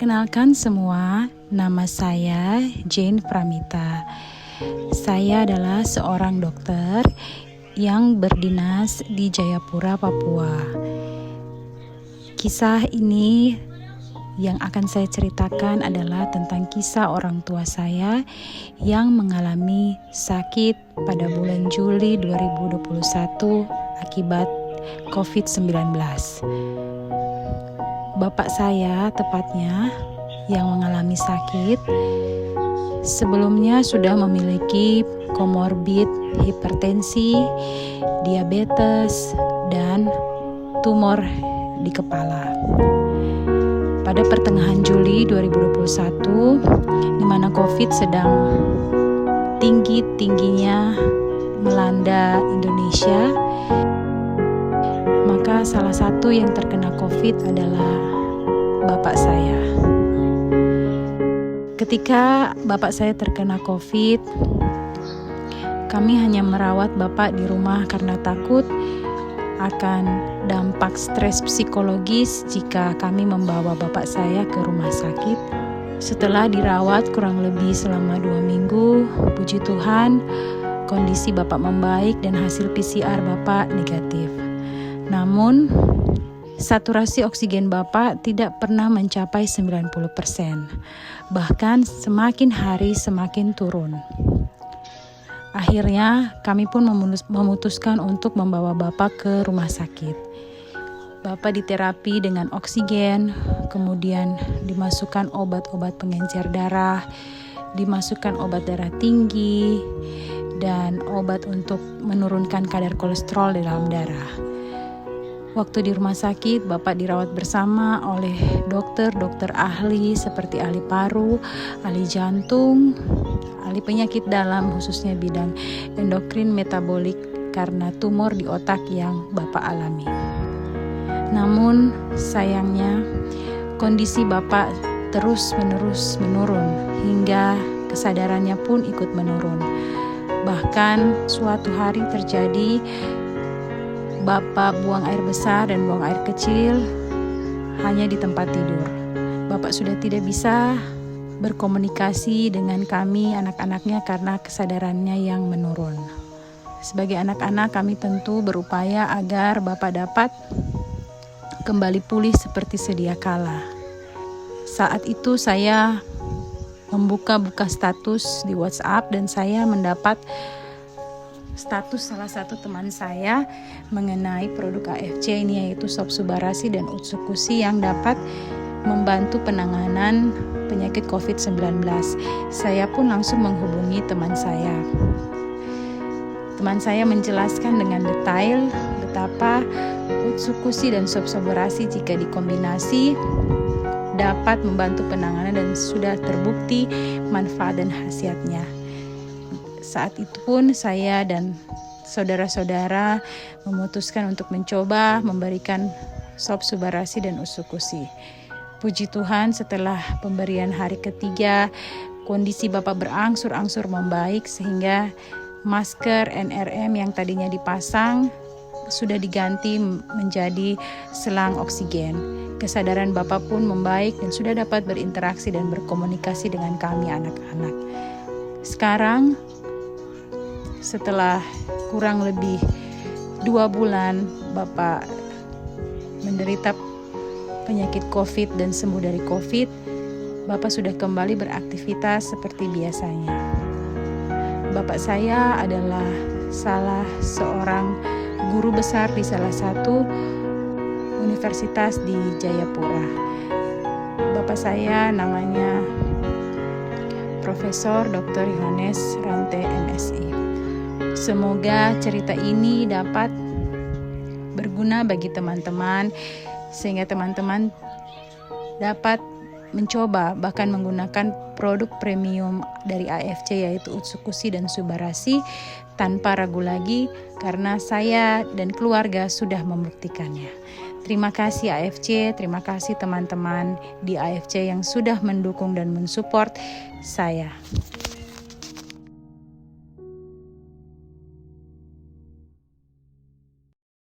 Perkenalkan semua, nama saya Jane Pramita. Saya adalah seorang dokter yang berdinas di Jayapura, Papua. Kisah ini yang akan saya ceritakan adalah tentang kisah orang tua saya yang mengalami sakit pada bulan Juli 2021 akibat COVID-19. Bapak saya tepatnya yang mengalami sakit sebelumnya sudah memiliki komorbid hipertensi, diabetes, dan tumor di kepala. Pada pertengahan Juli 2021, di mana COVID sedang tinggi-tingginya melanda Indonesia, maka salah satu yang terkena COVID adalah bapak saya. Ketika bapak saya terkena COVID, kami hanya merawat bapak di rumah karena takut akan dampak stres psikologis jika kami membawa bapak saya ke rumah sakit. Setelah dirawat kurang lebih selama 2 minggu, puji Tuhan, kondisi bapak membaik dan hasil PCR bapak negatif. Namun, saturasi oksigen bapak tidak pernah mencapai 90%. Bahkan semakin hari semakin turun. Akhirnya kami pun memutuskan untuk membawa bapak ke rumah sakit. Bapak diterapi dengan oksigen, kemudian dimasukkan obat-obat pengencer darah, dimasukkan obat darah tinggi, dan obat untuk menurunkan kadar kolesterol di dalam darah. Waktu di rumah sakit, bapak dirawat bersama oleh dokter ahli seperti ahli paru, ahli jantung, ahli penyakit dalam khususnya bidang endokrin metabolik karena tumor di otak yang bapak alami. Namun sayangnya kondisi bapak terus-menerus menurun hingga kesadarannya pun ikut menurun. Bahkan suatu hari terjadi bapak buang air besar dan buang air kecil hanya di tempat tidur. Bapak sudah tidak bisa berkomunikasi dengan kami anak-anaknya karena kesadarannya yang menurun. Sebagai anak-anak kami tentu berupaya agar bapak dapat kembali pulih seperti sedia kala. Saat itu saya membuka status di WhatsApp dan saya mendapat status salah satu teman saya mengenai produk AFC ini, yaitu Sobsubarasi dan Utsukusi yang dapat membantu penanganan penyakit COVID-19. Saya pun langsung menghubungi teman saya. Teman saya menjelaskan dengan detail betapa Utsukusi dan Sobsubarasi jika dikombinasi dapat membantu penanganan dan sudah terbukti manfaat dan khasiatnya. Saat itu pun saya dan saudara-saudara memutuskan untuk mencoba memberikan Sobsubarasi dan Utsukusi. Puji Tuhan, setelah pemberian hari ketiga, kondisi bapak berangsur-angsur membaik sehingga masker NRM yang tadinya dipasang sudah diganti menjadi selang oksigen. Kesadaran bapak pun membaik dan sudah dapat berinteraksi dan berkomunikasi dengan kami anak-anak. Sekarang, setelah kurang lebih 2 bulan bapak menderita penyakit COVID dan sembuh dari COVID, bapak sudah kembali beraktivitas seperti biasanya. Bapak saya adalah salah seorang guru besar di salah satu universitas di Jayapura. Bapak saya namanya Profesor Dr. Yohanes Rante MSI. Semoga cerita ini dapat berguna bagi teman-teman sehingga teman-teman dapat mencoba bahkan menggunakan produk premium dari AFC yaitu Utsukusi dan Subarasi tanpa ragu lagi karena saya dan keluarga sudah membuktikannya. Terima kasih AFC, terima kasih teman-teman di AFC yang sudah mendukung dan mensupport saya.